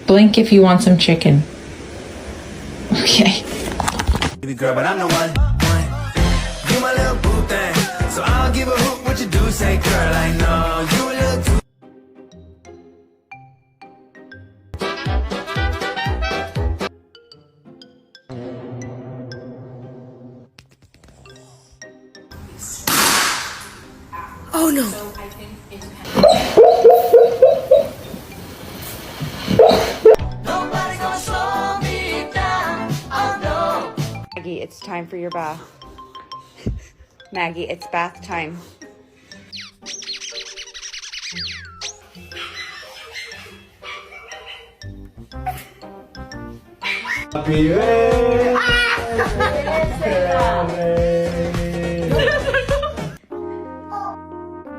Blink if you want some chicken. Okay. Baby girl, but I'm the one. You my little boo thing. So I'll give a hoot what you do say, girl. I know you a little too. Oh no. Nobody gonna slow me down. Oh no. Maggie, it's time for your bath. Maggie, it's bath time. Happy birthday